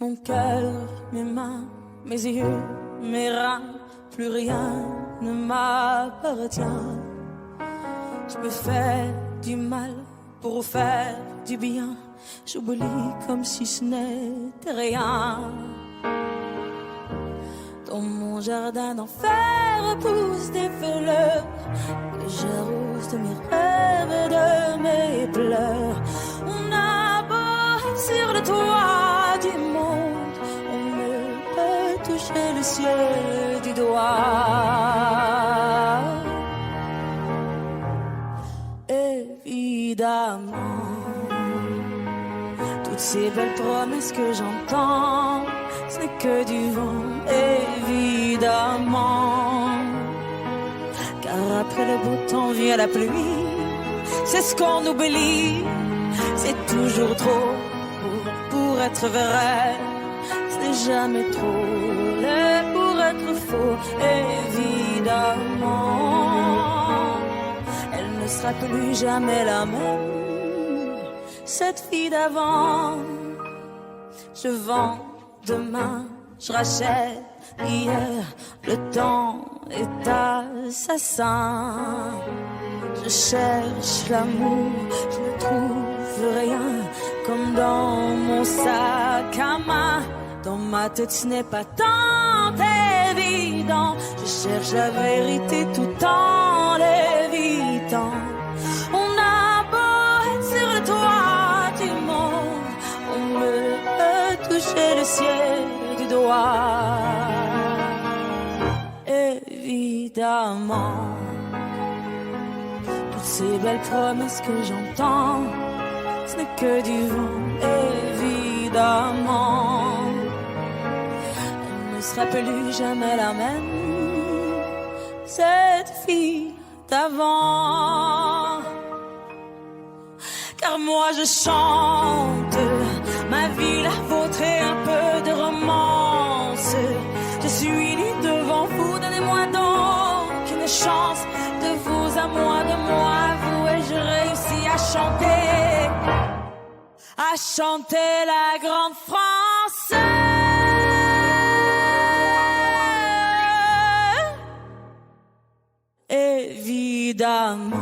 Mon cœur, mes mains, mes yeux, mes reins, plus rien ne m'appartient. Je peux faire du mal pour faire du bien. J'oublie comme si ce n'était rien. Dans mon jardin d'enfer poussent des fleurs que j'arrose de mes rêves et de mes pleurs. On a beau être sur le toit du monde, on ne peut toucher le ciel du doigt. Évidemment, toutes ces belles promesses que j'entends, ce n'est que du vent, évidemment. Car après le beau temps vient la pluie, c'est ce qu'on oublie. C'est toujours trop pour être vrai, ce n'est jamais trop laid pour être faux, évidemment. Elle ne sera plus jamais la même, cette fille d'avant. Je vends demain, je rachète hier, le temps est assassin. Je cherche l'amour, je ne trouve rien, comme dans mon sac à main. Dans ma tête ce n'est pas tant évident, je cherche la vérité tout en l'évitant. On a beau être sur le toit du monde, on ne peut toucher le ciel du doigt. Évidemment, toutes ces belles promesses que j'entends, ce n'est que du vent, évidemment. Elle ne sera plus jamais la même, cette fille d'avant. Car moi je chante ma vie, la vôtre et un peu de romance. Je suis nue devant vous, donnez-moi donc une chance. De vous à moi, de moi à vous, et je réussis à chanter la grande France. Évidemment,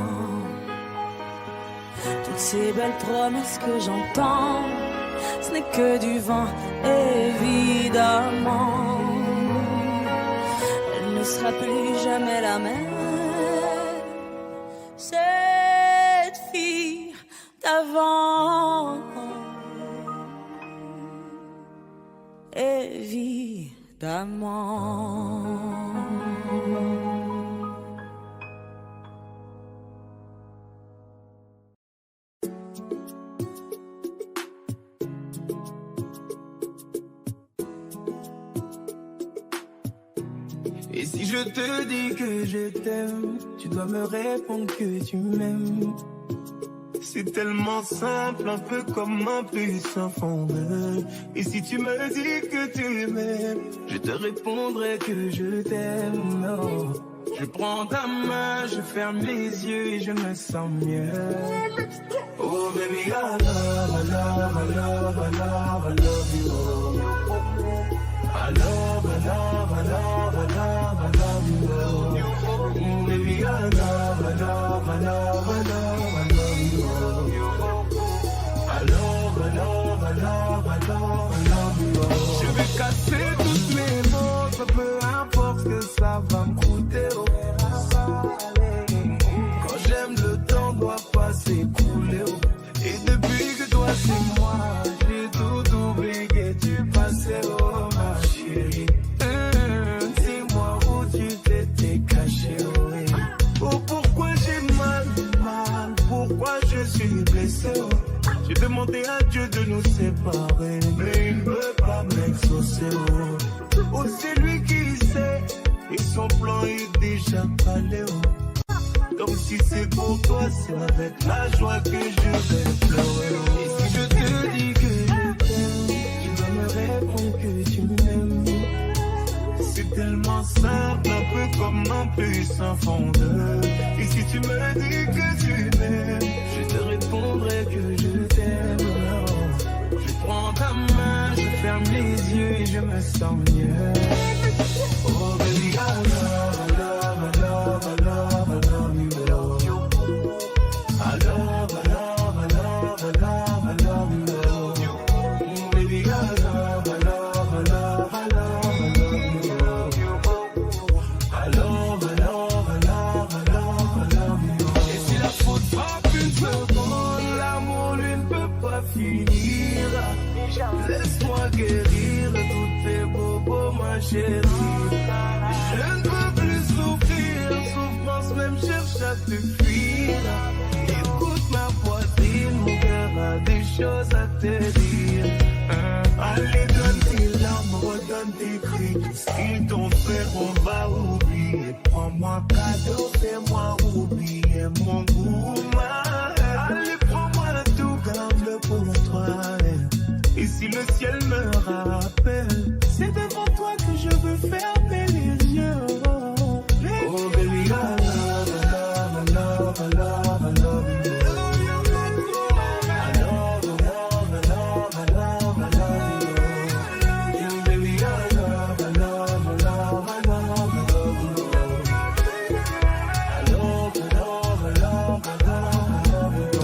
toutes ces belles promesses que j'entends, ce n'est que du vent, évidemment. Elle ne sera plus jamais la même, cette fille d'avant. Évidemment. Et si je te dis que je t'aime, tu dois me répondre que tu m'aimes. C'est tellement simple, un peu comme un puissant fondeur. Et si tu me dis que tu m'aimes, je te répondrai que je t'aime. Non. Je prends ta main, je ferme les yeux et je me sens mieux. Oh baby, I love, I love, I love, I love, I love you. I love, I love, I love, I love, I love you. Oh baby, I love, I love, I love, I love, I love you. I love, I love, I love, I love, I love you. Je vais casser toutes mes mots, peu importe ce que ça va me coûter. Quand j'aime, le temps doit pas s'écouler. Et depuis que toi c'est moi, j'ai tout oublié, tu passais, oh ma chérie. Dis-moi où tu t'étais caché, oh pourquoi j'ai mal, pourquoi je suis blessé, oh. J'ai demandé à Dieu de nous séparer, mais il ne veut pas m'exaucer, oh. Oh c'est lui qui sait, et son plan est déjà calé, oh. Donc si c'est pour toi, c'est avec la joie que je vais pleurer. Et si je te dis que je t'aime, tu dois me répondre que tu m'aimes. C'est tellement simple, un peu comme un puissant fondeur. Et si tu me dis que tu m'aimes, je te répondrai que je t'aime. Je prends ta main, je fais ferme les yeux et je me sens mieux. Oh baby, I love, I love, I love, I love, I love you, love you. I love, I love, I love, I love, I love you, love you. Oh baby, I love, I love, I love, I love, I love you, love you. I love, I love, I love, I love, I love you. Et si la faute frappe une seconde, l'amour lui ne peut pas finir. Laisse-moi guérir de tous tes bobos, ma chérie. Je ne peux plus souffrir, souffrance même cherche à te fuir. Écoute ma poitrine, mon cœur a des choses à te dire. Allez, donne tes larmes, redonne tes cris. Ce qu'ils t'ont fait, on va oublier. Prends-moi cadeau, fais-moi oublier mon goût. Allez, prends-moi tout, garde-le pour toi. Et si le ciel me rappelle, c'est devant toi que je veux fermer les yeux. Oh baby, I love, I love, I love, I love, I love you. I love, I love, I love, I love, I love you. You baby, I love, I love, I love, I love, I love you. I love, I love, I love, I love, I love you.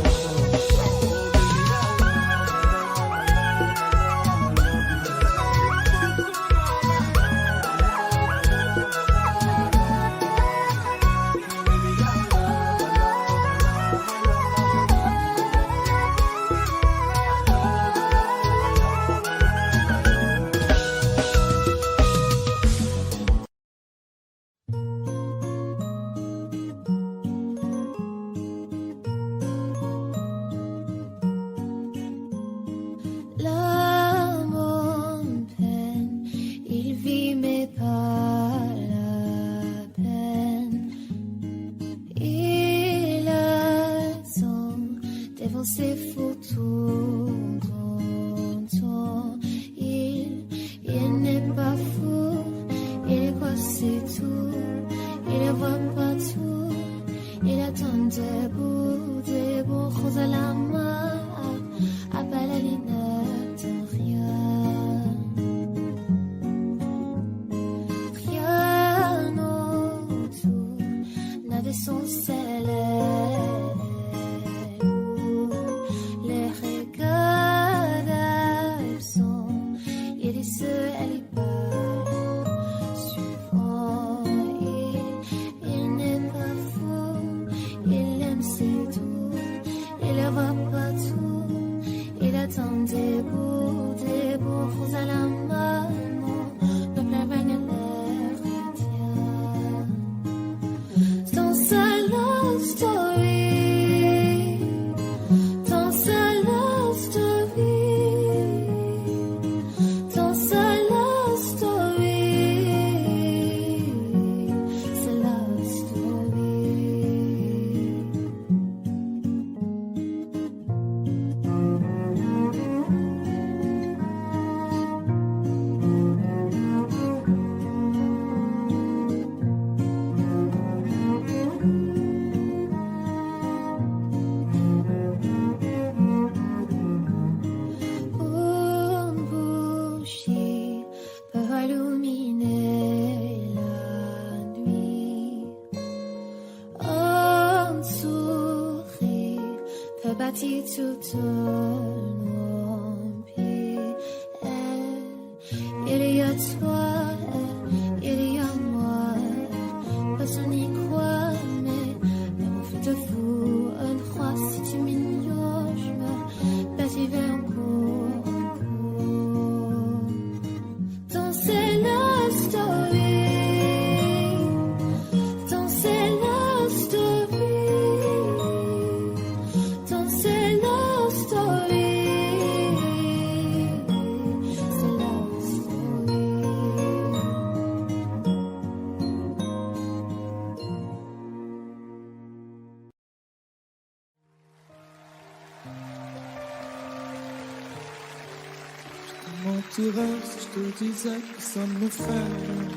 mentirais si je te disais que ça me fait rien.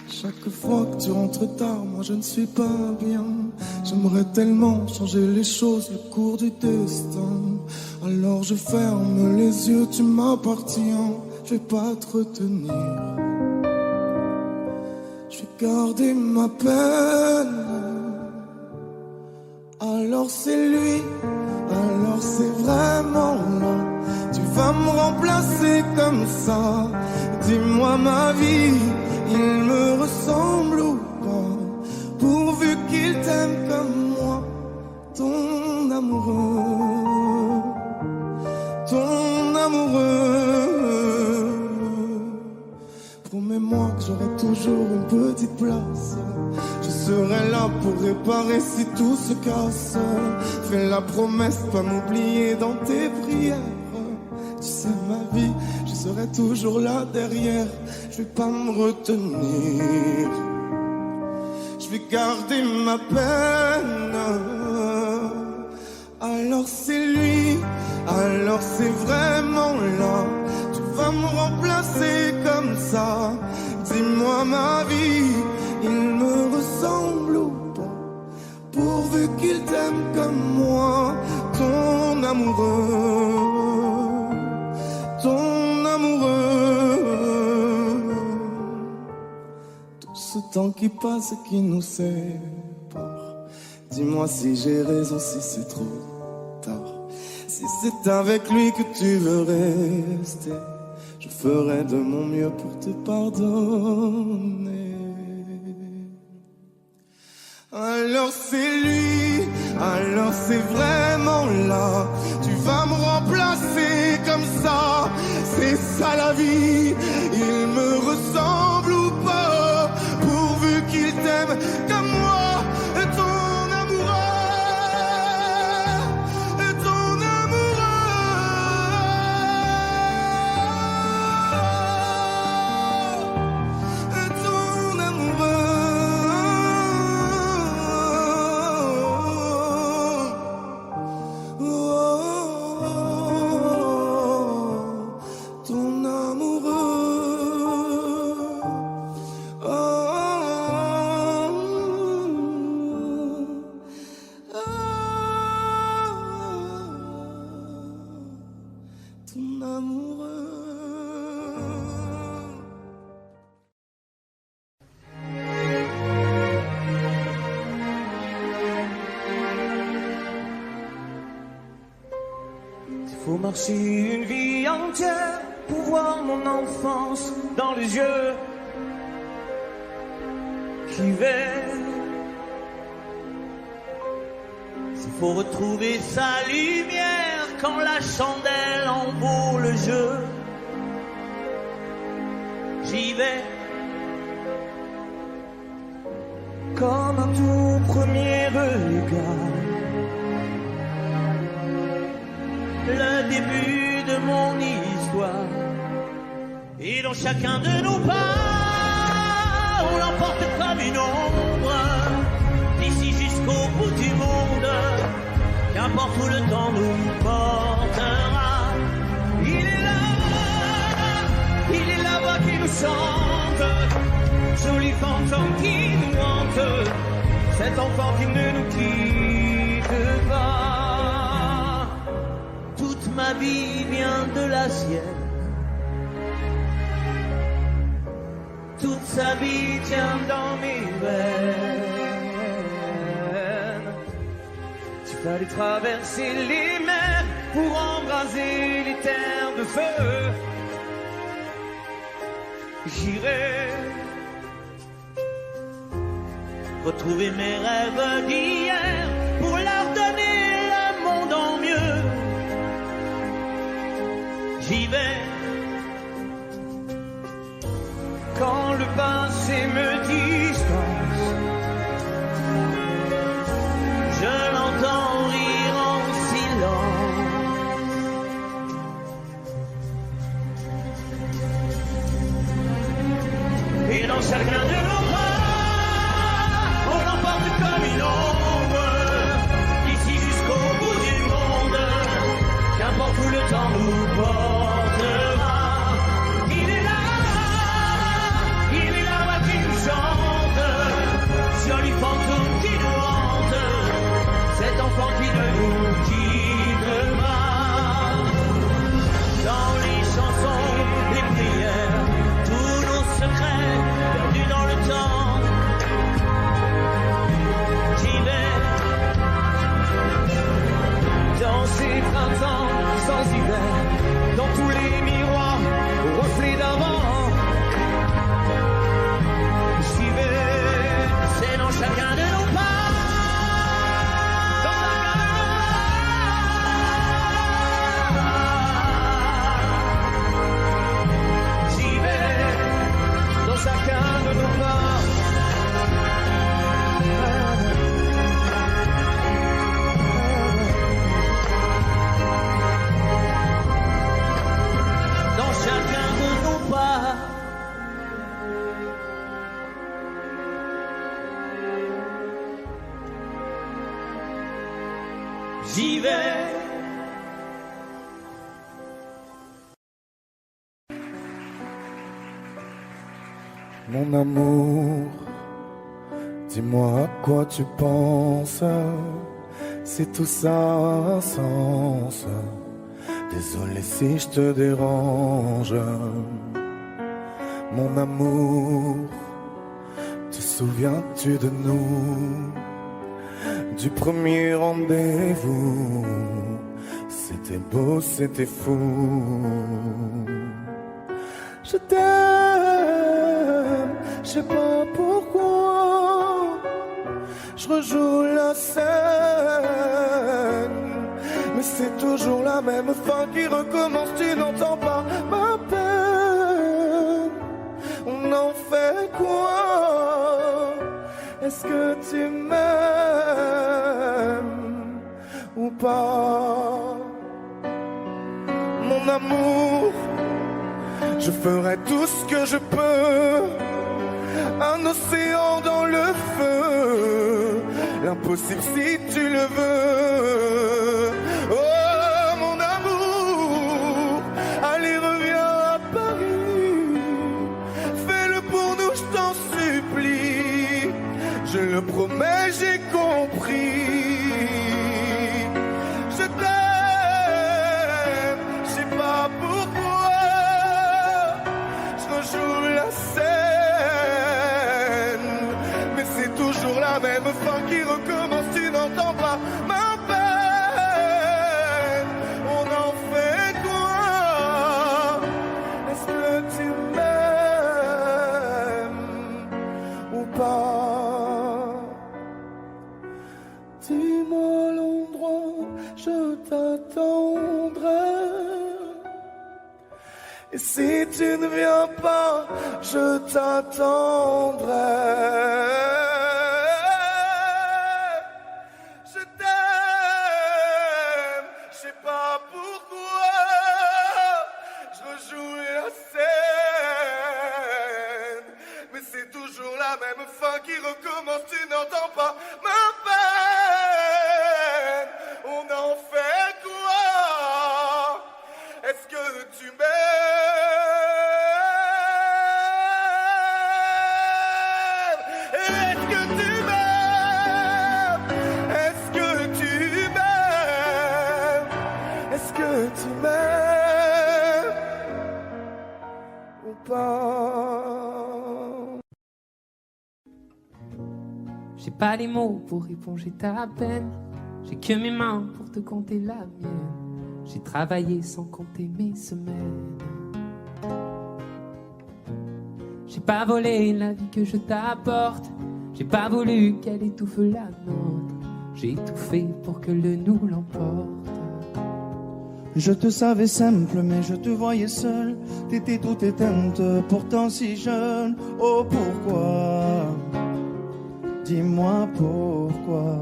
Chaque fois que tu rentres tard, moi je ne suis pas bien. J'aimerais tellement changer les choses, le cours du destin. Alors je ferme les yeux, tu m'appartiens. je vais pas te retenir. Je vais garder ma peine. Alors c'est lui, alors c'est vraiment là. Tu vas me remplacer comme ça. Dis-moi ma vie, il me ressemble ou pas? Pourvu qu'il t'aime comme moi, ton amoureux, ton amoureux. Promets-moi que j'aurai toujours une petite place. Je serai là pour réparer si tout se casse. Fais la promesse de pas m'oublier dans tes prières. Tu sais ma vie, je serai toujours là derrière. Je vais pas me retenir. Je vais garder ma peine. Alors c'est lui, alors c'est vraiment là. Tu vas me remplacer comme ça. Dis-moi ma vie, il me ressemble ou pas? Pourvu qu'il t'aime comme moi, ton amoureux, ton amoureux. Tout ce temps qui passe et qui nous sépare. Dis-moi si j'ai raison, si c'est trop tard. Si c'est avec lui que tu veux rester, je ferai de mon mieux pour te pardonner. Alors c'est lui, alors c'est vraiment là. Tu vas me remplacer comme ça. C'est ça la vie. Il me ressemble ou pas? Pourvu qu'il t'aime comme moi. Ton amoureux, ton amoureux, ton amoureux. Faut marcher une vie entière pour voir mon enfance dans les yeux qui veillent. Il faut retrouver sa lumière quand la chandelle en vaut le jeu. J'y vais comme un tout premier regard. Le début de mon histoire. Et dans chacun de nos pas, on l'emporte comme une ombre, d'ici jusqu'au bout du monde, qu'importe où le temps nous portera. Il est là-bas qui nous chante, joli fantôme qui nous hante, cet enfant qui ne nous quitte pas. Ma vie vient de la sienne. Toute sa vie tient dans mes veines. Tu fallait traverser les mers pour embraser les terres de feu. J'irai retrouver mes rêves d'hier pour leur donner le monde en mieux. J'y vais quand le passé me distance. Je l'entends rire en silence. Et dans chacun de nos pas, on l'emporte comme une ombre, d'ici jusqu'au bout du monde, qu'importe où le temps nous porte. Joli fantôme qui nous hante, cet enfant qui ne nous quitte pas. Dans les chansons, les d'hiver. Mon amour, dis-moi à quoi tu penses, si tout ça a un sens. Désolé si je te dérange. Mon amour, te souviens-tu de nous, du premier rendez-vous? C'était beau, c'était fou. Je t'aime, je sais pas pourquoi. Je rejoue la scène, mais c'est toujours la même fin qui recommence. Tu n'entends pas ma peine. On en fait quoi? Est-ce que tu m'aimes ou pas? Mon amour, je ferai tout ce que je peux. Un océan dans le feu, l'impossible si tu le veux. Oh mon amour, allez reviens à Paris. Fais-le pour nous, je t'en supplie. Je le promets, j'ai compris. Je t'aime, je sais pas pourquoi. Je rejoue la scène, mais c'est toujours la même fin qui recommence. Tu n'entends pas ma peine. On en fait quoi? Est-ce que tu m'aimes ou pas? Dis-moi l'endroit, je t'attendrai. Et si tu ne viens pas, je t'attendrai. Je t'aime, je sais pas pourquoi. Je rejoue la scène, mais c'est toujours la même fin qui recommence. Tu n'entends pas ma peine. On en fait quoi? Est-ce que tu m'aimes? Est-ce que tu m'aimes? Est-ce que tu m'aimes? Est-ce que tu m'aimes ou pas? J'ai pas les mots pour éponger ta peine. J'ai que mes mains pour te compter la mienne. J'ai travaillé sans compter mes semaines. J'ai pas volé la vie que je t'apporte. J'ai pas voulu qu'elle étouffe la nôtre. J'ai tout fait pour que le nous l'emporte. Je te savais simple, mais je te voyais seule. T'étais toute éteinte, pourtant si jeune. Oh pourquoi? Dis-moi pourquoi?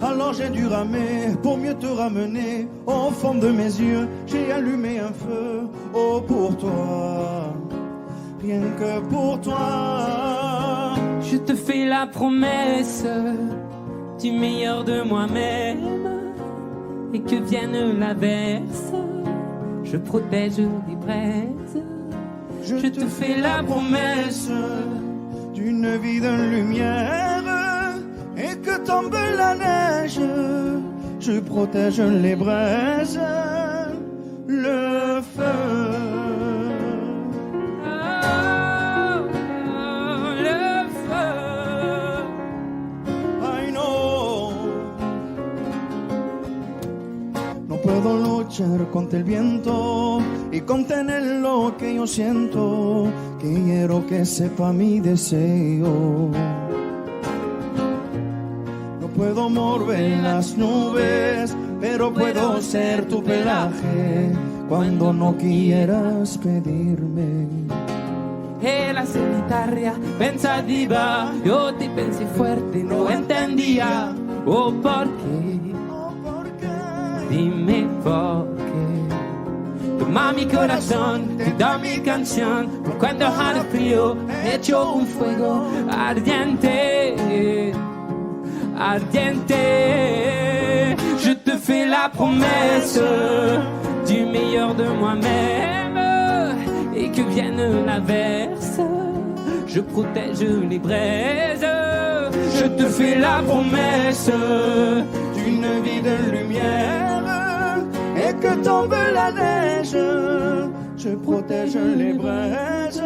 Alors j'ai dû ramer pour mieux te ramener. Au fond de mes yeux, j'ai allumé un feu. Oh pour toi, rien que pour toi. Je te fais la promesse du meilleur de moi-même. Et que vienne l'averse, je protège les braises. Je te fais la promesse d'une vie de lumière. Et que tombe la neige, je protège les braises, le feu. Le feu. I know. No puedo luchar contra el viento y contener lo que yo siento. Quiero que sepa mi deseo. Puedo mover las nubes, pero puedo ser tu pelaje cuando no quieras pedirme. E la solitaria pensativa, yo te pensé fuerte, no entendía. Oh, ¿por qué? Dime por qué. Toma mi corazón, te da mi canción. Por cuando haga frío, echo un fuego ardiente. Ardiente, je te fais la promesse du meilleur de moi-même. Et que vienne l'averse, je protège les braises. Je te fais la promesse d'une vie de lumière. Et que tombe la neige, je protège les braises.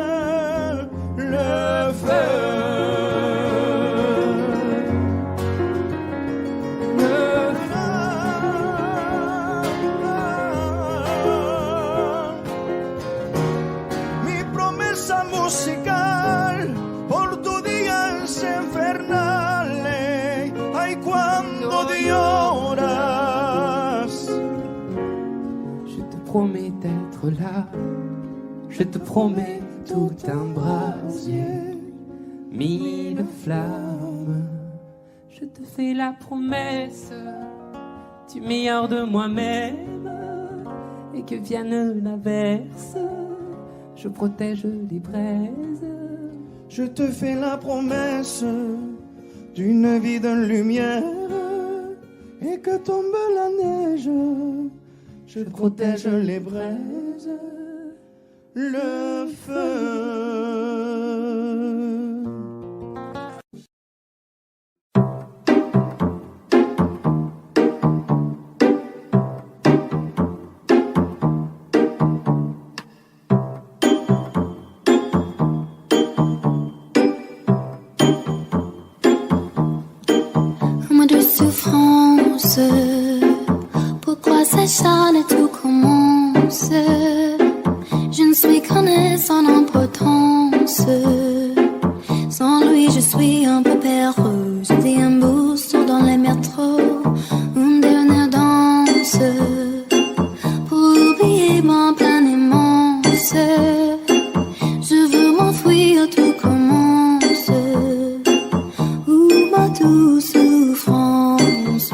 Le feu. Musical por tu días infernales. Ay, cuando lloras. Je te promets d'être là. Je te promets tout un brasier, 1000 flammes. Je te fais la promesse du meilleur de moi-même. Et que vienne l'averse, je protège les braises. Je te fais la promesse d'une vie de lumière. Et que tombe la neige, je protège les braises. Le feu. Pourquoi s'acharne et tout commence? Je ne suis qu'un sans importance. Sans lui je suis un peu perdu. Je dis un booster dans les métros, une dernière danse pour oublier mon plein immense. Je veux m'enfuir, tout commence. Où ma douce souffrance.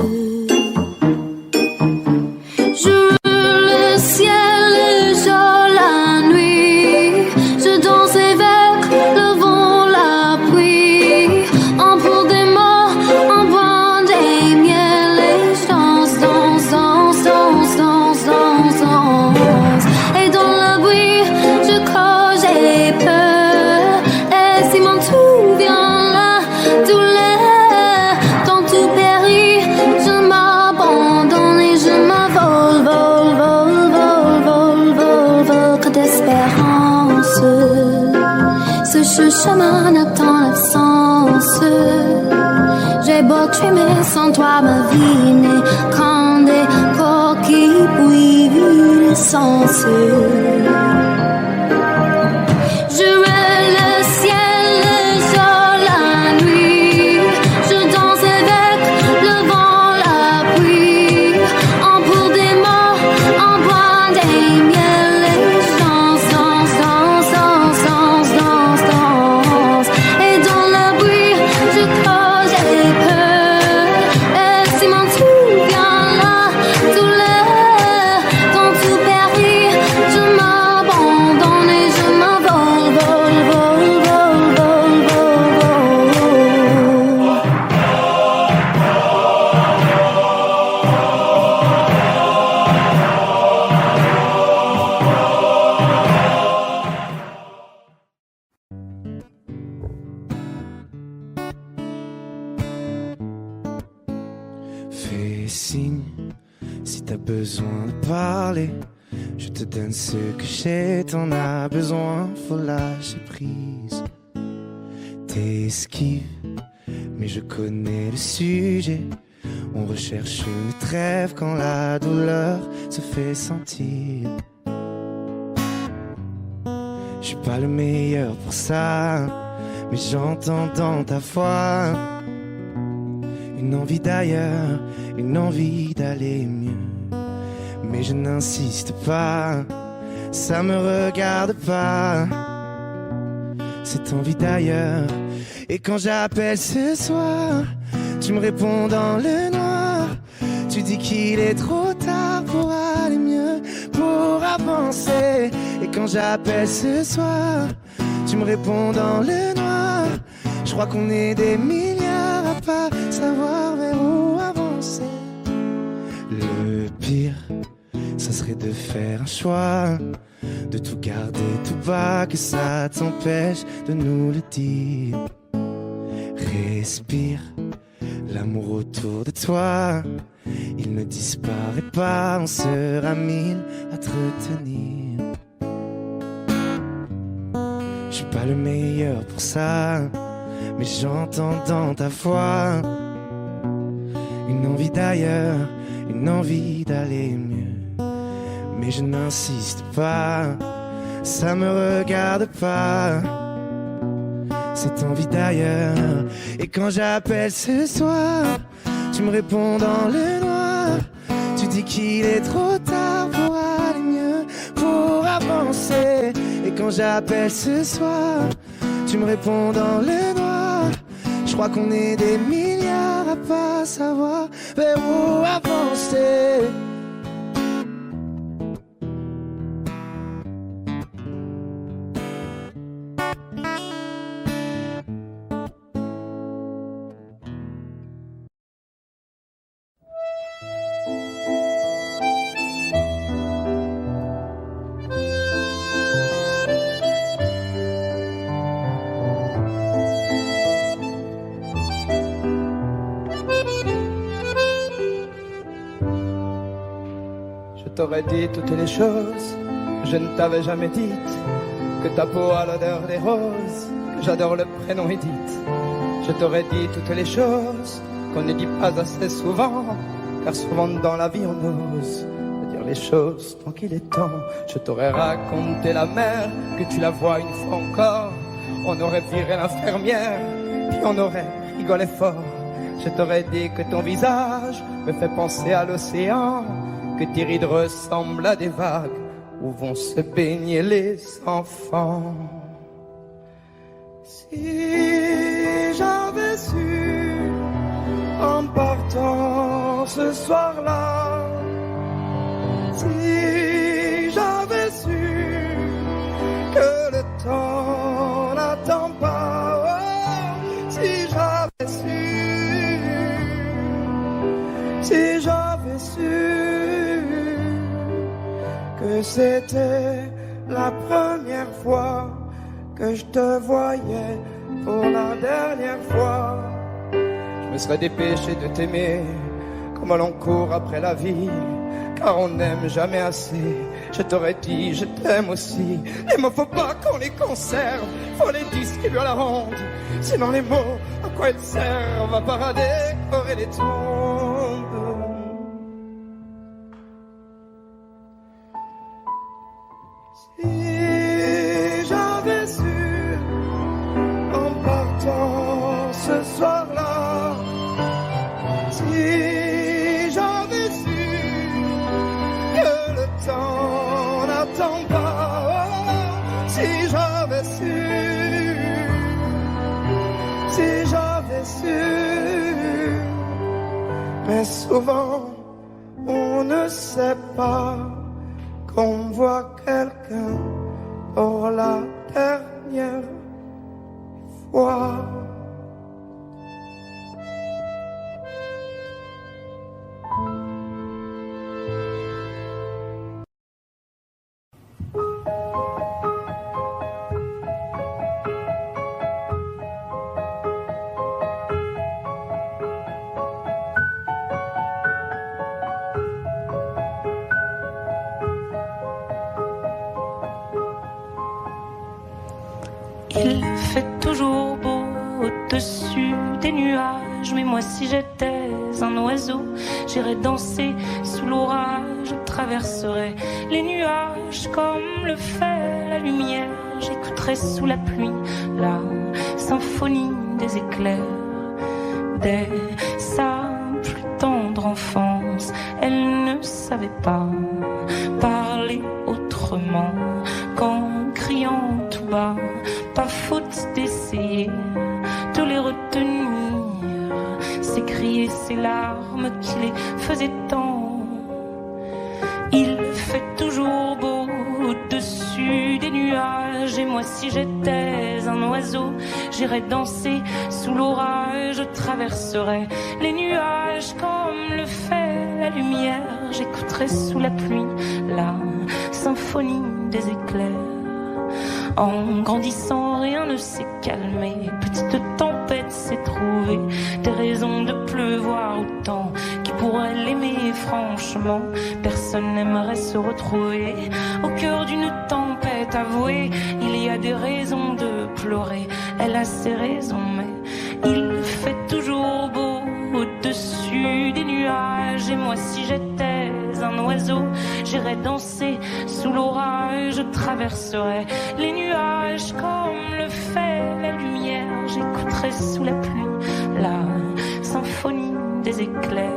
Ce chemin attend l'absence. J'ai beau trimer sans toi, ma vie n'est qu'un des coquilles bouillies d'essence. Je veux le ciel, le jour, la nuit. Je danse avec le vent, la pluie. En pour des mots, en bois des miels et chants, danse, danse, danse, danse, danse, danse. Et dans le bruit, je crois j'ai peur. Et si m'en souviens là, tout le dans tout périt, je m'abandonne et je m'envole, vole, vole, vole, vole, vole, vole. Fais signe si t'as besoin de parler. Je te donne ce que j'ai, t'en as besoin, faut lâcher prise. T'esquives, mais je connais le sujet. On recherche une trêve quand la douleur se fait sentir. Je suis pas le meilleur pour ça, mais j'entends dans ta voix une envie d'ailleurs, une envie d'aller mieux. Mais je n'insiste pas, ça me regarde pas, cette envie d'ailleurs. Et quand j'appelle ce soir, tu me réponds dans le noir. Tu dis qu'il est trop tard pour aller mieux, pour avancer. Et quand j'appelle ce soir, tu me réponds dans le noir. Je crois qu'on est des milliards à pas savoir vers où avancer. Le pire, ça serait de faire un choix, de tout garder tout bas, que ça t'empêche de nous le dire. Respire, l'amour autour de toi, il ne disparaît pas, on sera mille à te retenir. Je suis pas le meilleur pour ça, mais j'entends dans ta voix une envie d'ailleurs, une envie d'aller mieux. Mais je n'insiste pas, ça me regarde pas, cette envie d'ailleurs. Et quand j'appelle ce soir, tu me réponds dans le noir, tu dis qu'il est trop tard pour aller mieux, pour avancer. Et quand j'appelle ce soir, tu me réponds dans le noir, je crois qu'on est des milliards à pas savoir vers où avancer. Je t'aurais dit toutes les choses que je ne t'avais jamais dites, que ta peau a l'odeur des roses, que j'adore le prénom Edith. Je t'aurais dit toutes les choses qu'on ne dit pas assez souvent, car souvent dans la vie on ose dire les choses tant qu'il est temps. Je t'aurais raconté la mer, que tu la vois une fois encore, on aurait viré l'infirmière, puis on aurait rigolé fort. Je t'aurais dit que ton visage me fait penser à l'océan, que tes rides ressemblent à des vagues où vont se baigner les enfants. Si j'avais su en partant ce soir-là, si j'avais su que le temps n'attend pas, oh, si j'avais su, si j'avais su que c'était la première fois que je te voyais pour la dernière fois, je me serais dépêché de t'aimer comme l'on court après la vie, car on n'aime jamais assez. Je t'aurais dit je t'aime aussi. Les mots faut pas qu'on les conserve, faut les distribuer à la ronde, sinon les mots à quoi ils servent à parader, décorer les tombes. Si j'avais su en partant ce soir-là, si j'avais su que le temps n'attend pas, oh, si j'avais su, si j'avais su. Mais souvent on ne sait pas qu'on voit quelqu'un pour la dernière fois. Il fait toujours beau au-dessus des nuages, mais moi si j'étais un oiseau, j'irais danser sous l'orage, je traverserais les nuages comme le fait la lumière, j'écouterais sous la pluie la symphonie des éclairs. Dès sa plus tendre enfance, elle ne savait pas parler autrement qu'en criant tout bas. Pas faute d'essayer de les retenir, s'écrier ces larmes qui les faisaient tant. Il fait toujours beau au-dessus des nuages, et moi si j'étais un oiseau, j'irais danser sous l'orage, je traverserais les nuages comme le fait la lumière, j'écouterai sous la pluie la symphonie des éclairs. En grandissant, rien ne s'est calmé. Petite tempête s'est trouvée des raisons de pleuvoir autant. Qui pourrait l'aimer franchement? Personne n'aimerait se retrouver au cœur d'une tempête. Avouée, il y a des raisons de pleurer. Elle a ses raisons, mais il fait toujours beau au-dessus des nuages. Et moi, si j'étais un oiseau, j'irais danser sous l'orage. Je traverserais les nuages comme le fait la lumière. J'écouterais sous la pluie la symphonie des éclairs.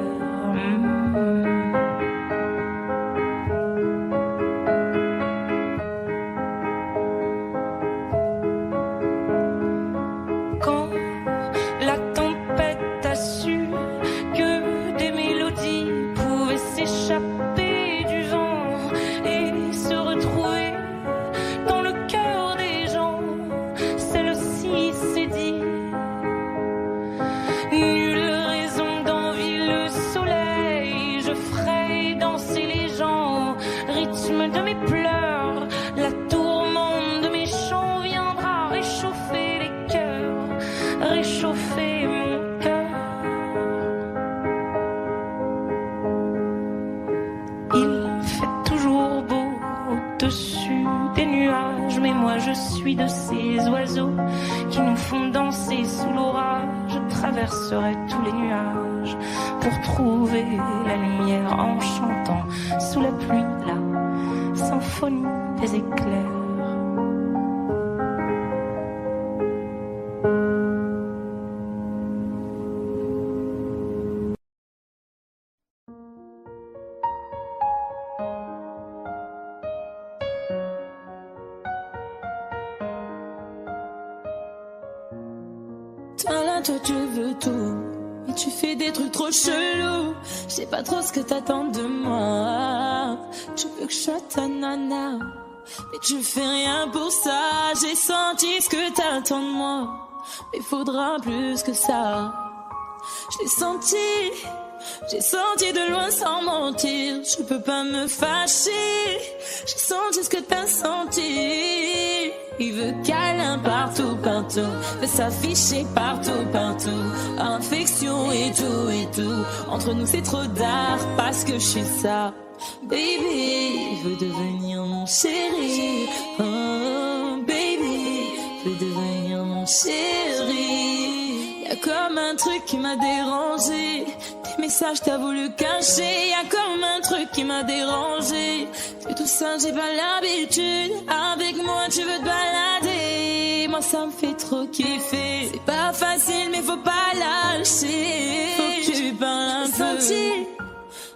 Quand la tempête a su que des mélodies pouvaient s'échapper du vent et se retrouver dans le cœur des gens, celle-ci s'est dit: nulle raison d'envier le soleil, je ferai danser les gens, rythme de mes pleurs, la tourmente de mes chants viendra réchauffer les cœurs, réchauffer mon cœur. Il fait toujours beau au-dessus des nuages, mais moi je suis de ces oiseaux qui nous font danser sous l'orage. Je traverserai tous les nuages pour trouver la lumière en chantant sous la pluie la symphonie des éclairs. Là, toi tu veux tout, mais tu fais des trucs trop chelous. Je sais pas trop ce que t'attends de moi. Tu veux que je sois ta nana, mais tu fais rien pour ça. J'ai senti ce que t'attends de moi, mais faudra plus que ça. Je l'ai senti, j'ai senti de loin sans mentir. Je peux pas me fâcher, j'ai senti ce que t'as senti. Il veut câlin partout, partout, veut s'afficher partout, partout. Infection et tout. Entre nous c'est trop d'art parce que je suis ça. Baby, il veut devenir mon chéri. Oh, baby, il veut devenir mon chéri. Y'a comme un truc qui m'a dérangé. Tes messages t'as voulu cacher. Y'a comme un truc qui m'a dérangé. C'est tout ça, j'ai pas l'habitude. Avec moi tu veux te balader. Moi ça me fait trop kiffer. C'est pas facile mais faut pas lâcher. Faut que tu parles un peu.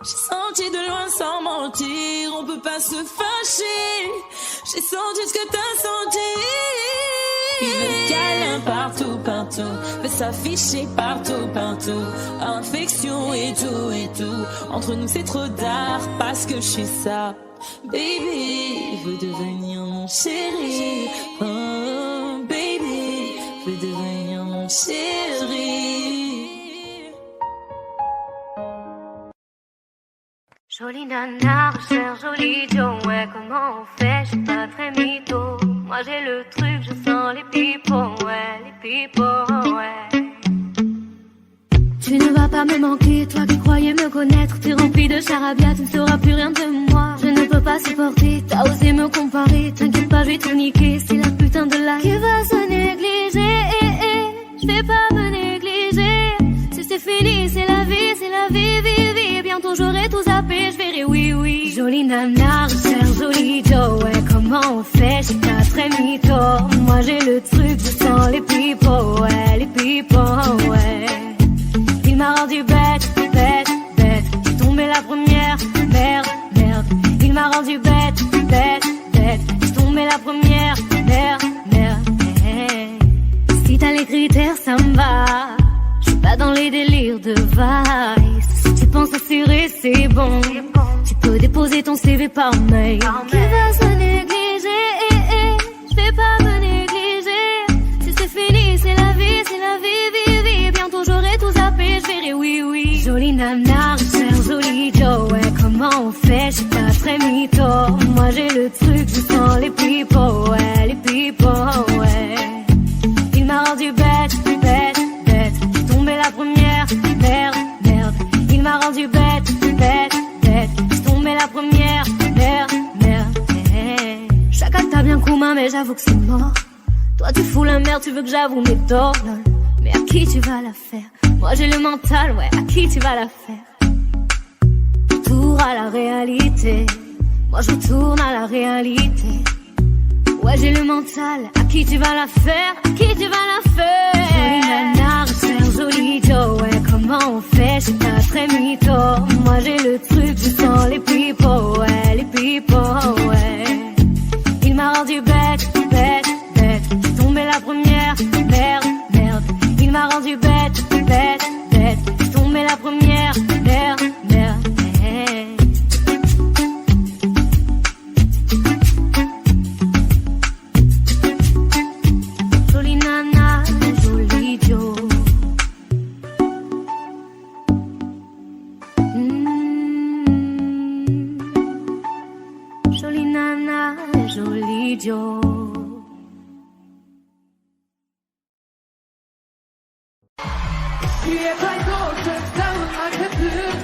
J'ai senti de loin sans mentir. On peut pas se fâcher. J'ai senti ce que t'as senti. Il veut câlin partout, partout, veut s'afficher partout, partout. Infection et tout. Entre nous c'est trop d'art parce que je suis ça. Baby, il veut devenir mon chéri. Oh, baby, il veut devenir mon chéri. Jolie nana, recherche joli Joe. Ouais, comment on fait? J'suis pas très mytho. Moi j'ai le truc, je sens les pipeaux. Ouais, les pipeaux, ouais. Tu ne vas pas me manquer, toi qui croyais me connaître. T'es rempli de charabia, tu ne sauras plus rien de moi. Je ne peux pas supporter, t'as osé me comparer. T'inquiète pas, je vais tout niquer, c'est la putain de la qui va se négliger. Je vais pas me négliger. Si c'est fini, c'est la vie, vie. Bientôt j'aurai tout zappé, je verrai oui. Jolie nana, recherche joli Joe. Ouais, comment on fait? J'ai pas très mytho. Moi j'ai le truc, je sens les pipeaux. Ouais, les pipeaux, ouais. Il m'a rendu bête. J'ai tombé la première, merde. Il m'a rendu bête. J'ai tombé la première, merde. Si t'as les critères, ça me va. J'suis pas dans les délires de vice. Si tu penses assurer, c'est bon. Tu peux déposer ton CV par mail. Qui va se négliger? J'vais pas me négliger. Si c'est fini, c'est la vie, vie. Bientôt j'aurai tout zappé, j'verrai oui. Jolie nana, recherche joli Joe. très mytho. Moi j'ai le truc, je sens les pipeaux, ouais, les pipeaux, ouais. Il m'a rendu bête, bête, bête. J'suis tombée la première, merde, merde. Il m'a rendu bête, bête, bête. J'suis tombée la première, merde, merde. Chacun t'a bien commun, mais j'avoue que c'est mort. Toi tu fous la merde, tu veux que j'avoue mes torts, lol. Mais à qui tu vas la faire? Moi j'ai le mental, ouais, à qui tu vas la faire? Retour à la réalité. Moi je retourne à la réalité. Ouais j'ai le mental, à qui tu vas la faire? À qui tu vas la faire? Jolie nana, recherche joli Joe. Ouais comment on fait, j'suis pas très mytho. Moi j'ai le truc, je sens les pipeaux, ouais, les pipeaux, ouais. Il m'a rendu bête, bête, bête. J'suis tombée la première, merde, merde. Il m'a rendu bête, bête, bête. J'suis tombée la première, merde, merde. Jolie nana, joli Joe. Jolie nana, joli Joe. 뒤에 발도 싸운 마켓들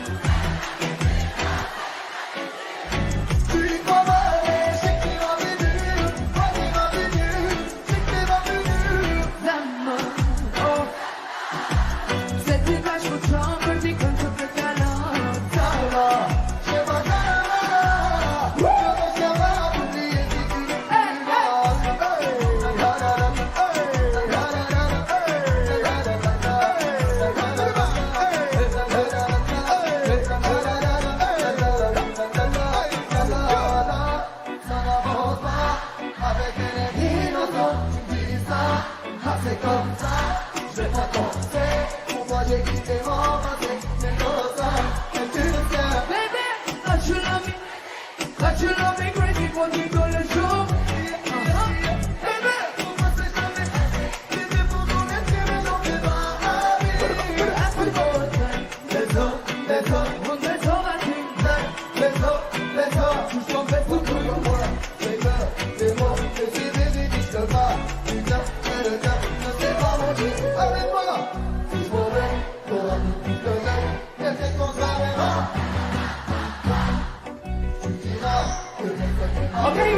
Okay,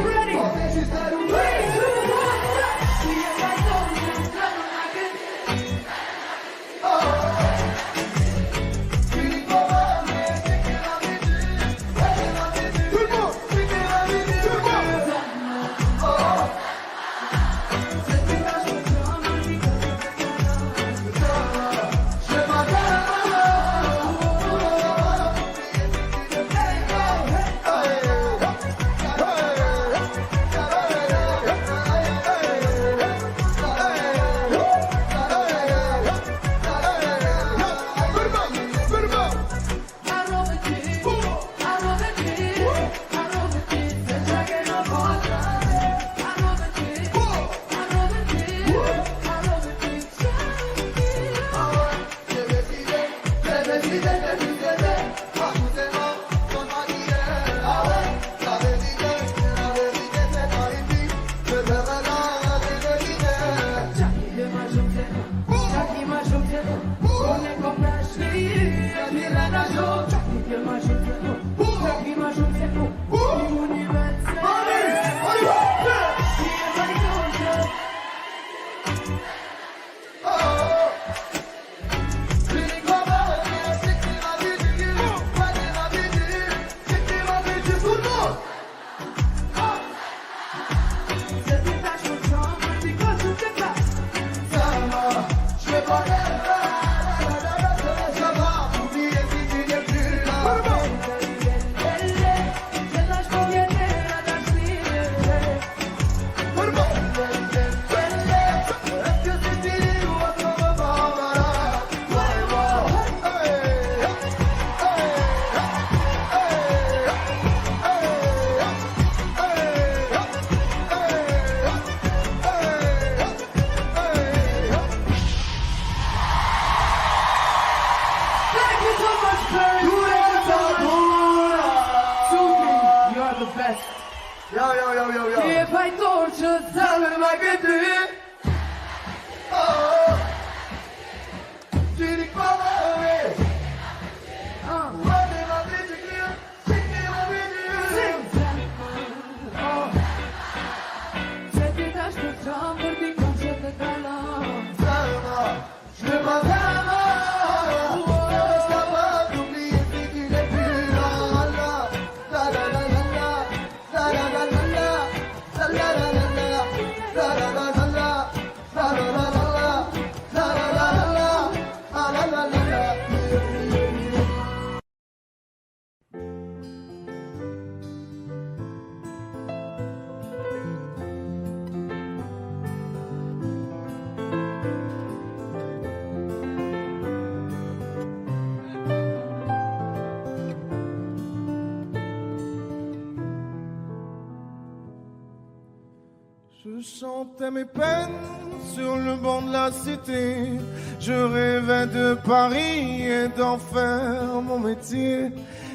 savais pas que tu... Oh, tu dis quoi, ouais. Je chantais mes peines sur le banc de la cité. Je rêvais de Paris et d'en faire mon métier.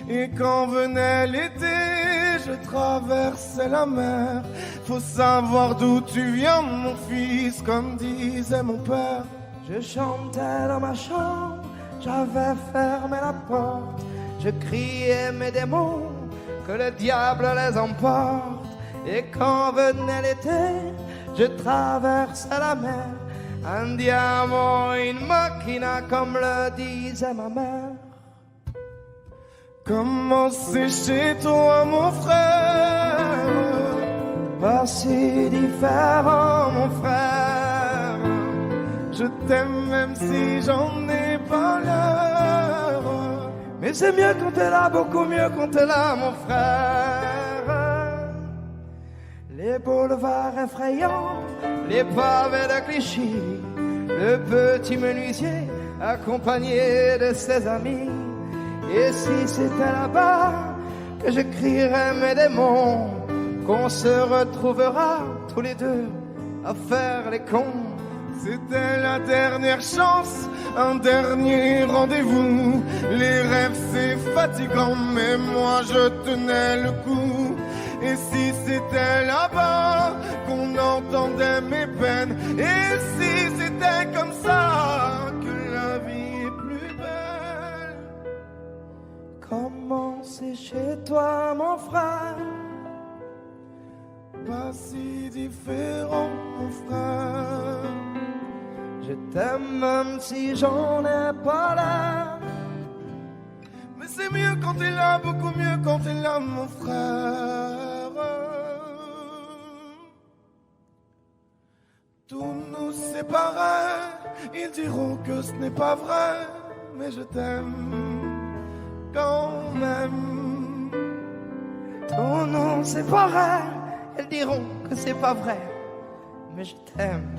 Et quand venait l'été, je traversais la mer. Faut savoir d'où tu viens, mon fils, comme disait mon père. Je chantais dans ma chambre, j'avais fermé la porte. Je criais mes démons, que le diable les emporte. Et quand venait l'été, je traversais la mer. Andiamo in macchina, comme le disait ma mère. Comment c'est chez toi, mon frère? Pas si différent, mon frère. Je t'aime même si j'en ai pas l'heure. Mais c'est mieux quand t'es là, beaucoup mieux quand t'es là, mon frère. Les boulevards effrayants, les pavés de Clichy, le petit menuisier accompagné de ses amis. Et si c'était là-bas que je crierais mes démons, qu'on se retrouvera tous les deux à faire les cons. C'était la dernière chance, un dernier rendez-vous. Les rêves c'est fatigant, mais moi je tenais le coup. Et si c'était là-bas qu'on entendait mes peines, et si c'était comme ça que la vie est plus belle. Comment c'est chez toi, mon frère? Pas si différent, mon frère. Je t'aime même si j'en ai pas l'air. Mais c'est mieux quand t'es là, beaucoup mieux quand t'es là, mon frère. Tout nous séparait, ils diront que ce n'est pas vrai, mais je t'aime quand même. Tout nous séparait, ils diront que c'est pas vrai, mais je t'aime.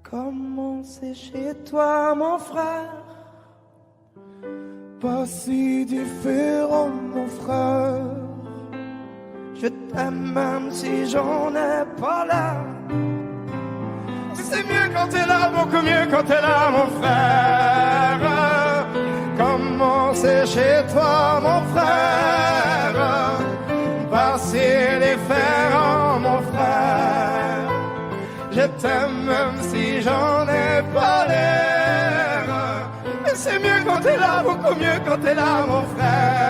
Comment c'est chez toi, mon frère? Pas si différent, mon frère. Je t'aime même si j'en ai pas l'air. C'est mieux quand t'es là, beaucoup mieux quand t'es là, mon frère. Comment c'est chez toi, mon frère? Passer les fers, mon frère. Je t'aime même si j'en ai pas l'air. Mais c'est mieux quand t'es là, beaucoup mieux quand t'es là, mon frère.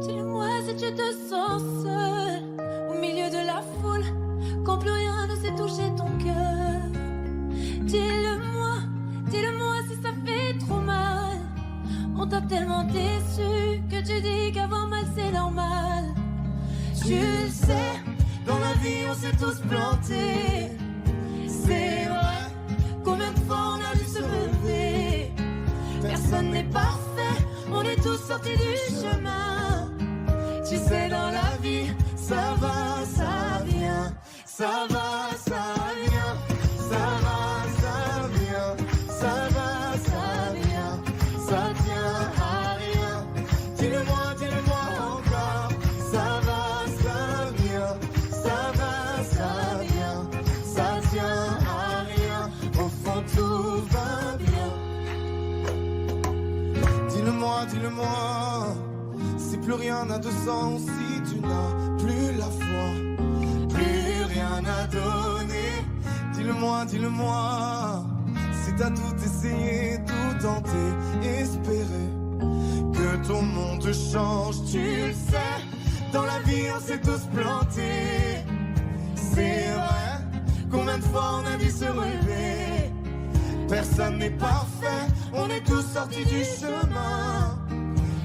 Dis-moi si tu te sens seul au milieu de la foule, quand plus rien ne sait toucher ton cœur. Dis-le-moi si ça fait trop mal. On t'a tellement déçu que tu dis qu'avoir mal c'est normal. Tu le sais, dans la vie on s'est tous plantés. C'est vrai, combien de fois on a dû se lever. Personne n'est parfait, on est tous sortis du chemin. Tu sais, dans la vie, ça va, ça vient. Ça va, ça vient. Ça va, dis-le-moi, si plus rien n'a de sens, si tu n'as plus la foi, plus rien à donner. Dis-le-moi, dis-le-moi, si t'as tout essayé, tout tenté, espéré que ton monde change, tu le sais, dans la vie on s'est tous plantés. C'est vrai, combien de fois on a dû se relever. Personne n'est parfait, on est tous sortis du chemin.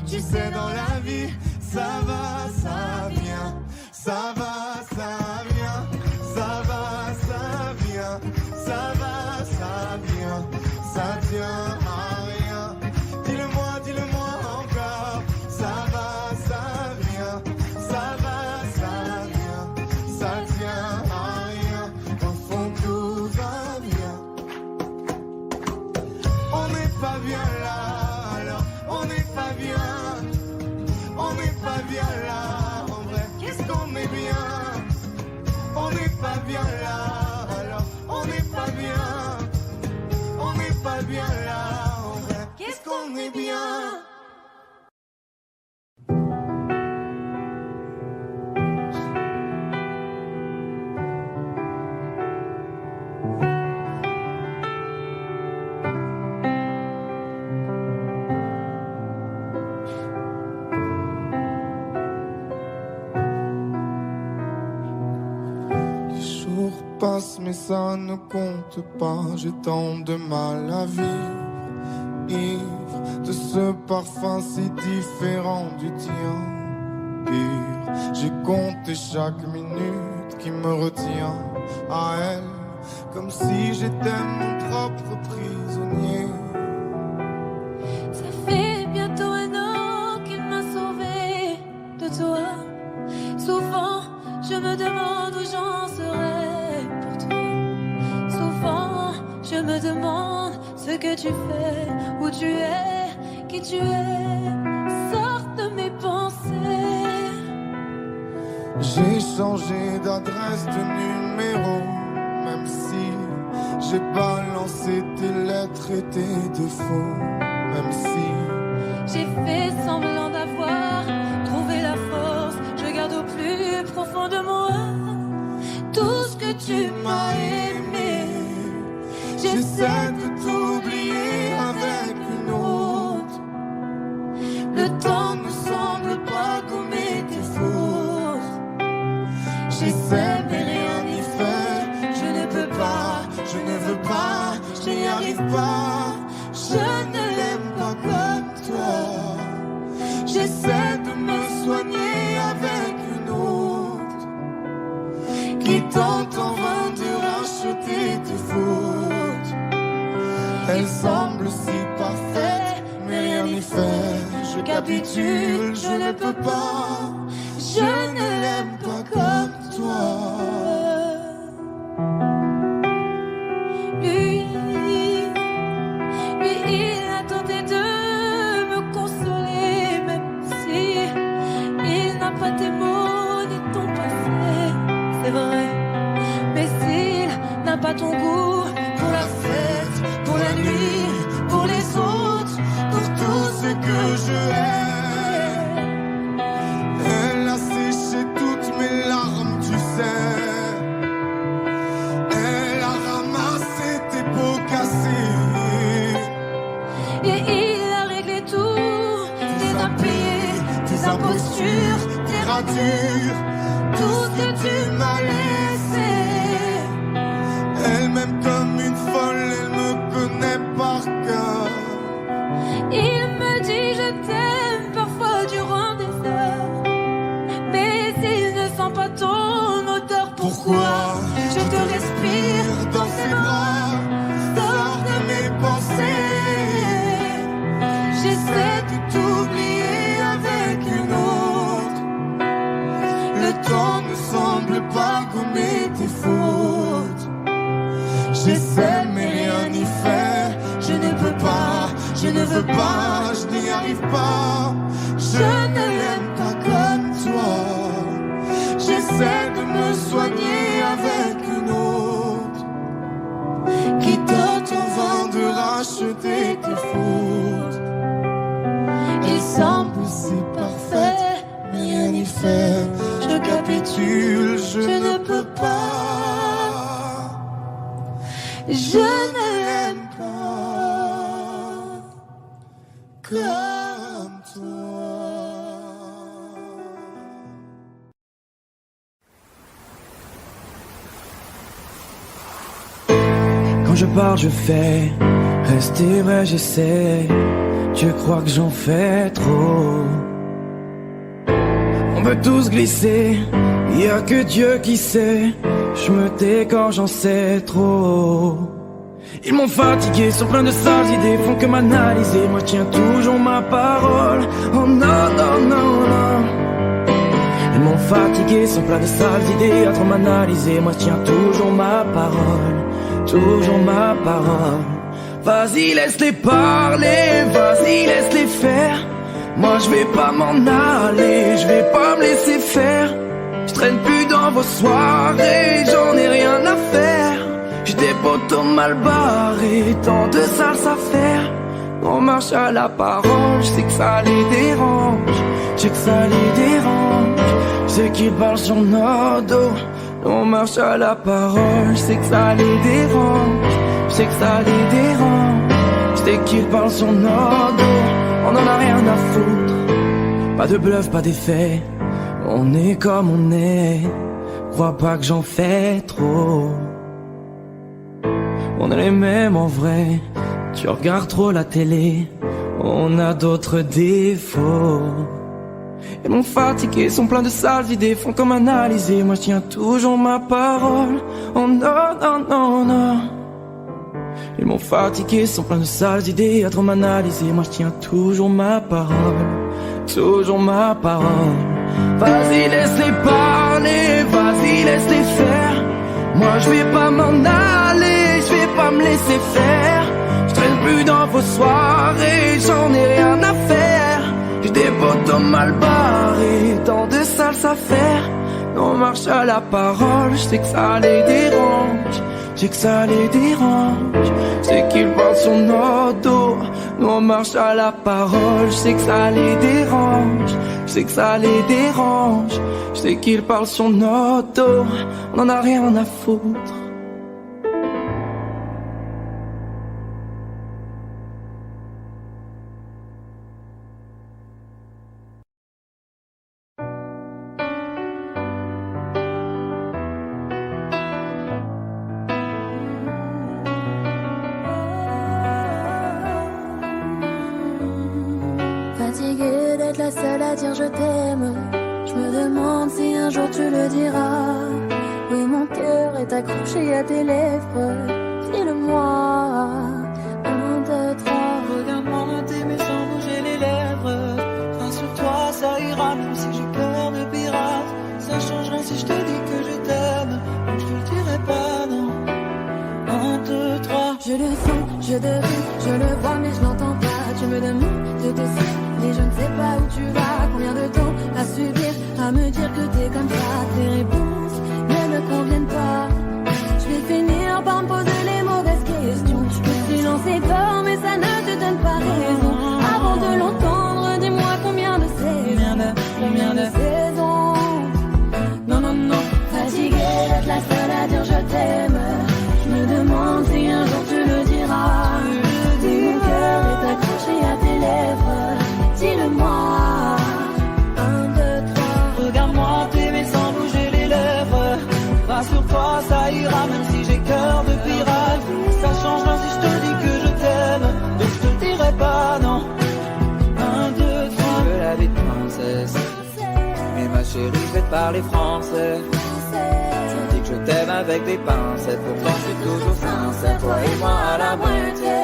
Tu sais, dans la vie, ça va, ça vient. Ça va, ça vient. Ça va, ça vient. Ça va, ça vient. Ça tient à rien. Dis-le-moi, dis-le-moi encore. Ça va, ça vient. Ça va, ça vient. Ça tient à rien. Au fond, tout va bien. On n'est pas bien là, alors on n'est pas bien. On n'est pas bien là, en vrai, qu'est-ce qu'on est bien. On n'est pas bien là, alors on n'est pas bien. On n'est pas bien là, en vrai, qu'est-ce qu'on est bien. Passe mais ça ne compte pas, j'ai tant de mal à vivre, ivre de ce parfum si différent du tien. Pire, j'ai compté chaque minute qui me retient à elle, comme si j'étais mon propre prisonnier. Ça fait bientôt un an qu'il m'a sauvé de toi. Souvent je me demande où j'en serais. Je me demande ce que tu fais, où tu es, qui tu es, sors de mes pensées. J'ai changé d'adresse, de numéro, même si j'ai balancé tes lettres et tes défauts, même si j'ai fait semblant d'avoir trouvé la force. Je garde au plus profond de moi tout ce que tu m'as aimé. J'essaie de t'oublier avec une autre. Le temps ne semble pas gommer tes fautes. J'essaie mais rien n'y fait. Je ne peux pas, je ne veux pas, je n'y arrive pas. Je ne l'aime pas comme toi. J'essaie de me soigner avec une autre qui tente en vain de racheter tes fautes. Elle semble si parfaite, mais rien n'y fait. Je capitule, je ne peux pas. Je ne l'aime pas comme toi. Lui, il a tenté de me consoler, même si il n'a pas tes mots ni ton passé. C'est vrai, mais s'il n'a pas ton goût pour la fête, pour la nuit, pour les autres, pour tout ce que je hais. Elle a séché toutes mes larmes, tu sais. Elle a ramassé tes pots cassés. Et il a réglé tout, tes impayés, tes impostures, tes ratures, tout ce que tu m'as laissé. Elle m'aime comme une folle, elle me connaît par cœur. Il me dit je t'aime parfois durant des heures. Mais il ne sent pas ton odeur, pourquoi je te respire dans ses bras, sors de mes pensées. J'essaie de t'oublier avec une autre. Le temps ne semble pas gommer tes fautes. J'essaie mais rien n'y fait. Je ne peux pas, je ne veux pas, je n'y arrive pas. Je ne l'aime pas comme toi. J'essaie de me soigner avec une autre qui tente en vain de racheter tes fautes. Il comme toi. Quand je parle, je fais. Rester vrai, j'essaie. Tu crois que j'en fais trop? On veut tous glisser. Y a que Dieu qui sait. Je me tais quand j'en sais trop. Ils m'ont fatigué, sont pleins de sales idées, font que m'analyser. Moi tiens toujours ma parole. Oh non, non, non, non. Ils m'ont fatigué, sont pleins de sales idées, à trop m'analyser. Moi tiens toujours ma parole. Toujours ma parole. Vas-y, laisse-les parler, vas-y, laisse-les faire. Moi je vais pas m'en aller, je vais pas me laisser faire. Je traîne plus dans vos soirées, j'en ai rien à faire. J'ai des potos mal barrés, tant de salles à faire. On marche à la parole, je sais que ça les dérange. Je sais que ça les dérange. Je sais qu'ils parlent sur nos dos. On marche à la parole, je sais que ça les dérange. Je sais que ça les dérange. Je sais qu'ils parlent sur nos dos. On en a rien à foutre. Pas de bluff, pas d'effet. On est comme on est. Crois pas que j'en fais trop. On est les mêmes en vrai. Tu regardes trop la télé. On a d'autres défauts. Ils m'ont fatigué, sont pleins de sales idées, font comme analyser. Moi je tiens toujours ma parole. Oh non, non, non, non. Ils m'ont fatigué, sont pleins de sales idées, à trop m'analyser. Moi je tiens toujours ma parole. Toujours ma parole. Vas-y laisse-les parler, vas-y laisse-les faire. Moi je vais pas m'en aller, je vais pas me laisser faire. Je traîne plus dans vos soirées, j'en ai rien à faire. J'ai des potos mal barrés, tant de sales à faire. On marche à la parole, je sais que ça les dérange. Je sais que ça les dérange. Je sais qu'ils parlent sur nos dos. Nous on marche à la parole, je sais que ça les dérange. Je sais que ça les dérange. Je sais qu'ils parlent sur nos dos. On en a rien à foutre. Fatiguée d'être la seule à dire je t'aime. Je me demande si un jour tu le diras. Oui, mon cœur est accroché à tes lèvres. Dis-le-moi. 1, 2, 3. Regarde-moi t'aimer sans bouger les lèvres. Rassure-toi, ça ira même si j'ai cœur de pirate. Ça changera si je te dis que je t'aime. Donc je te le dirai pas, non. 1, 2, 3. Je le sens, je devine, je le vois mais je l'entends pas. Tu me demandes de te suivre, mais je ne sais pas où tu vas. Combien de temps à subir, à me dire que t'es comme ça. Tes réponses ne me conviennent pas. Je vais finir par me poser les mauvaises questions. Je suis lancé fort mais ça ne te donne pas raison. Avant de l'entendre, dis-moi combien de saisons. Combien de saisons. Non, non, non. Fatiguée d'être la seule à dire je t'aime. Je me demande si un jour tu le diras. Si mon cœur est accroché à tes lèvres, dis-le-moi. 1, 2, 3. Regarde-moi t'aimer sans bouger les lèvres. Rassure-toi, ça ira même si j'ai cœur de pirate. Ça changera si je te dis que je t'aime. Donc je te le dirai pas, non. 1, 2, 3. Je veux la vie de princesse. Mais ma chérie, je vais te parler français. Je dis que je t'aime avec des pincettes. Pourtant je suis toujours sincère. Toi et moi à la moitié.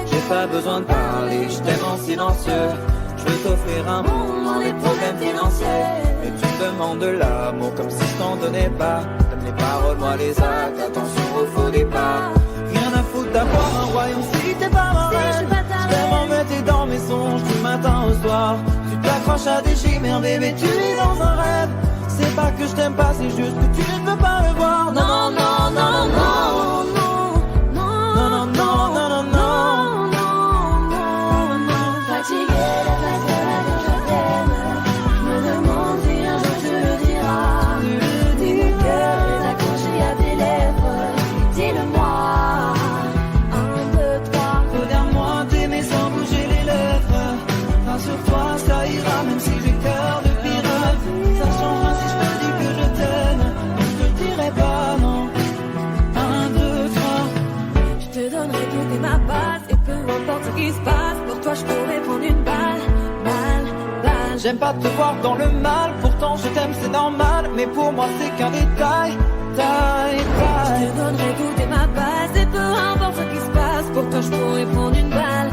J'ai pas besoin de parler, je t'aime en silencieux. Je veux t'offrir un monde dans les problèmes financiers. Mais tu me demandes de l'amour comme si je t'en donnais pas. T'aimes les paroles, moi les actes, attention au faux départ. Rien à foutre d'avoir un royaume si t'es pas ma reine. Je t'aime en mettre dans mes songes du matin au soir. Tu t'accroches à des chimères, bébé, tu es dans un rêve. C'est pas que je t'aime pas, c'est juste que tu ne veux pas le voir. Non, non, non, non, non, non. Non, non, non, non, non, non. Fatiguée d'être la seule à dire je t'aime. Je me demande si un jour tu le diras. Si mon cœur est accroché à tes lèvres, dis-le-moi. 1, 2, 3. Regarde-moi t'aimer sans bouger donnerai tout et ma base. Et peu importe ce qui se passe, pour toi je pourrais prendre une balle. Balle. J'aime pas te voir dans le mal, pourtant je t'aime c'est normal. Mais pour moi c'est qu'un détail, Je te donnerai tout et ma base. Et peu importe ce qui se passe, pour toi je pourrais prendre une balle.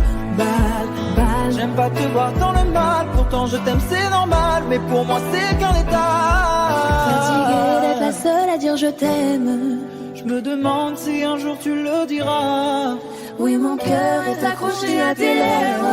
J'aime pas te voir dans le mal, pourtant je t'aime c'est normal. Mais pour moi c'est qu'un détail. Fatiguée d'être la seule à dire je t'aime. Je me demande si un jour tu le diras. Oui, mon cœur est accroché à tes lèvres.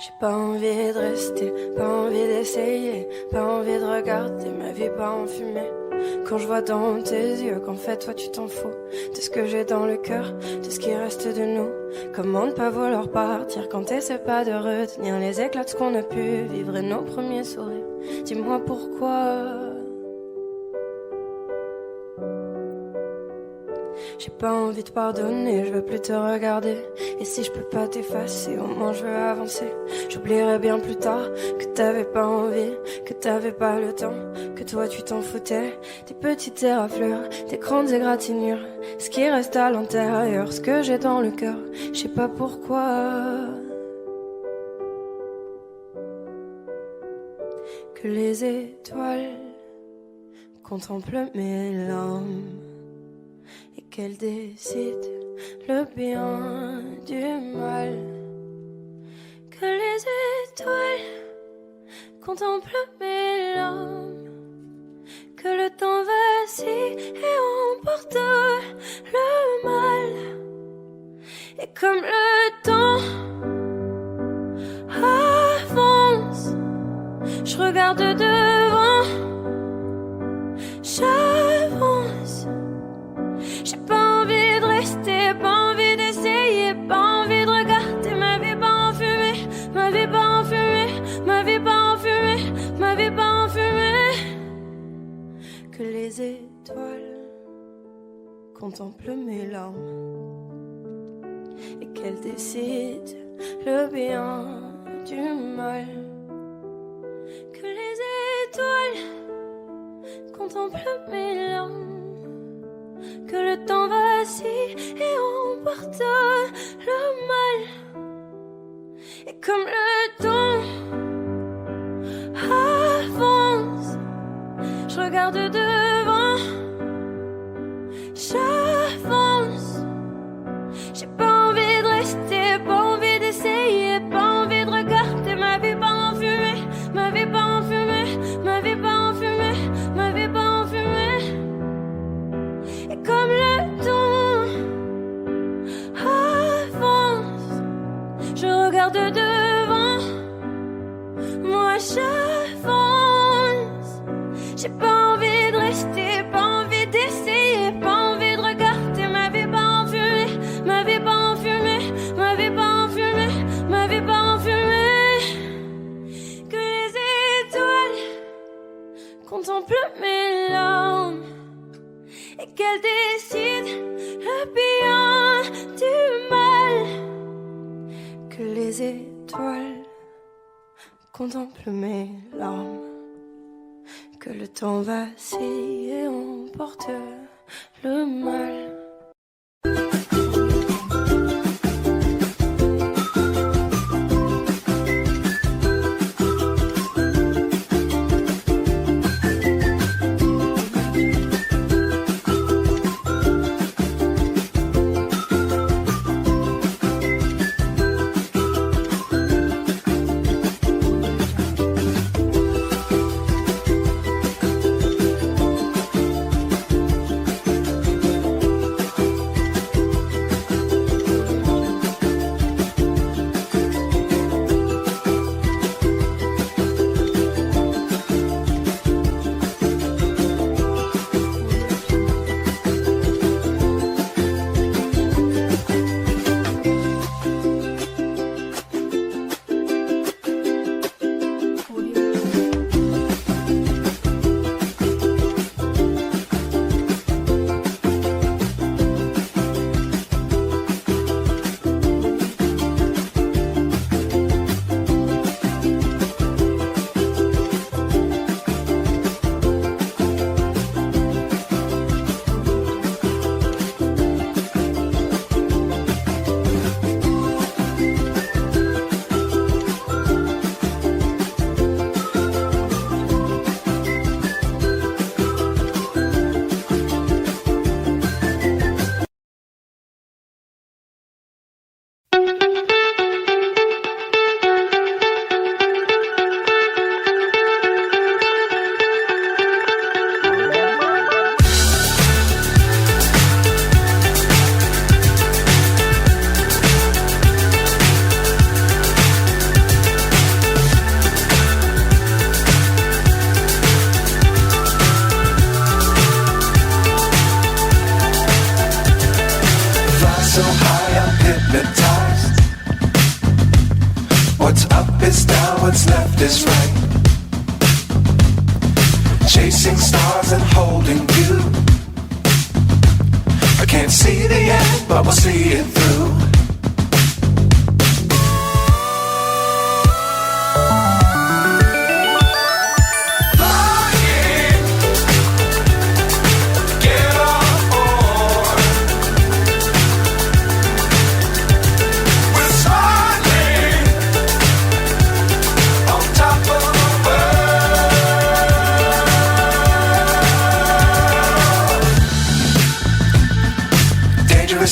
J'ai pas envie de rester, pas envie d'essayer, pas envie de regarder ma vie pas en fumée. Quand je vois dans tes yeux qu'en fait toi tu t'en fous de ce que j'ai dans le cœur, de ce qui reste de nous. Comment ne pas vouloir partir quand t'essaies pas de retenir les éclats de ce qu'on a pu vivre et nos premiers sourires. Dis-moi pourquoi. J'ai pas envie de pardonner, je veux plus te regarder. Et si je peux pas t'effacer, au moins je veux avancer. J'oublierai bien plus tard que t'avais pas envie, que t'avais pas le temps, que toi tu t'en foutais. Des petites éraflures, des grandes égratignures, ce qui reste à l'intérieur, ce que j'ai dans le cœur, je sais pas pourquoi. Que les étoiles contemplent mes larmes et qu'elle décide le bien du mal. Que les étoiles contemplent mes larmes, que le temps vacille et emporte le mal. Et comme le temps avance, je regarde devant, j'avance. J'ai pas envie de rester, pas envie d'essayer, pas envie de regarder ma vie pas en fumée, ma vie pas en fumée, ma vie pas en fumée, ma vie pas en fumée. Que les étoiles contemplent mes larmes et qu'elles décident le bien du mal. Que les étoiles contemplent mes larmes, que le temps vacille et emporte le mal. Et comme le temps avance, je regarde devant, j'avance. J'ai pas envie de rester, pas envie d'essayer, pas envie de regarder ma vie pas en fumée, ma vie pas en fumée, ma vie pas en fumée, ma vie pas en fumée. Et comme le temps avance, je regarde devant, moi j'avance. J'ai pas envie de rester, pas envie d'essayer, pas envie de regarder ma vie pas en fumée, ma vie pas en fumée, ma vie pas en fumée, ma vie pas en fumée. Que les étoiles contemplent mes larmes et qu'elles décident le bien du mal. Que les étoiles contemplent mes larmes, que le temps vacille et emporte le mal. so high I'm hypnotized. What's up is down, what's left is right. Chasing stars and holding you. I can't see the end, but we'll see it through.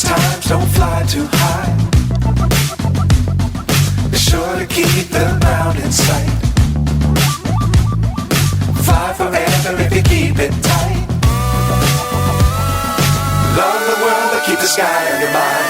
Times don't fly too high. Be sure to keep the ground in sight. Fly forever if you keep it tight. Love the world but keep the sky on your mind.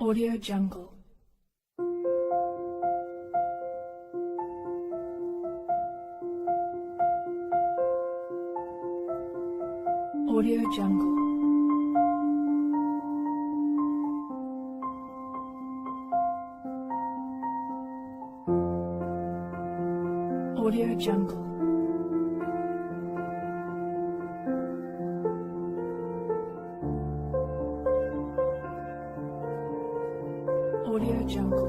Audio Jungle. Audio Jungle. Audio Jungle. Audio Jungle.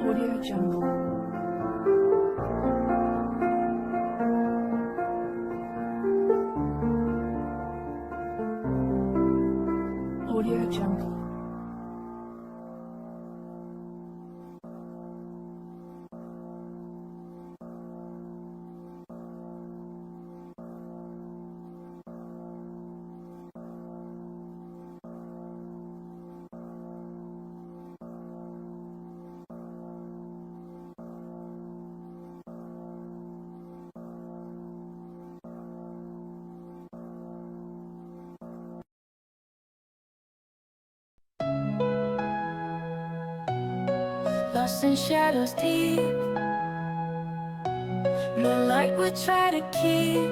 Audio Jungle. Audio Jungle. Lost in shadows deep, no light we try to keep.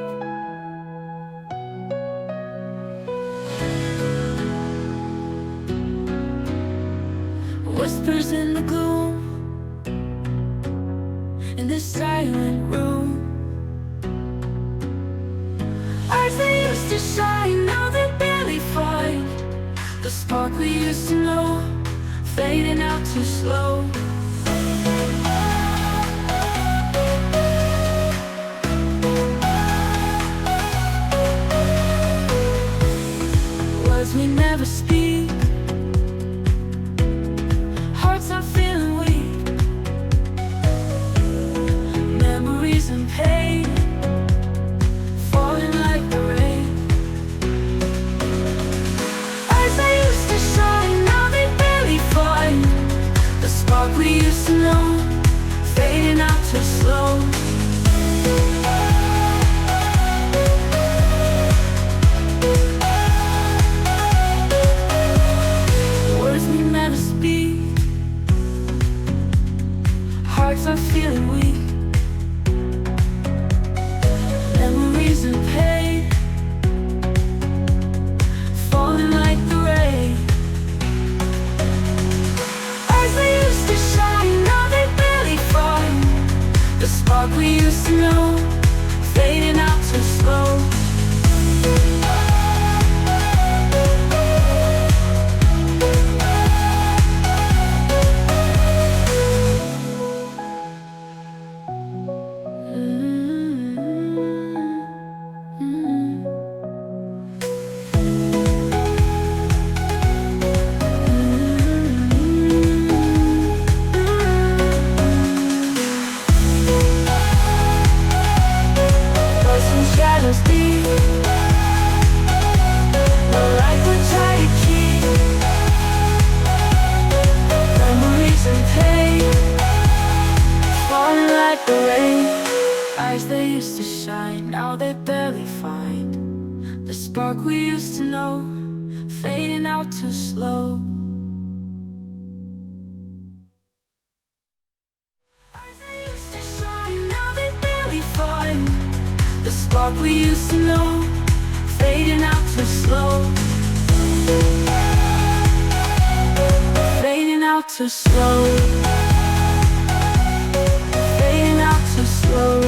Whispers in the gloom, in this silent room. Eyes that used to shine, now they barely find the spark we used to know, fading out too slow. Words we never speak, hearts are feeling weak, memories and pain falling like the rain. Eyes that used to shine, now they barely find the spark we used to know, fading out too slow. Words we never speak, hearts are feeling weak, Eyes they used to shine, now they barely find the spark we used to know, fading out too slow. Eyes they used to shine, now they barely find the spark we used to know, fading out too slow. Fading out too slow. Fading out too slow.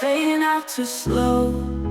Fading out too slow.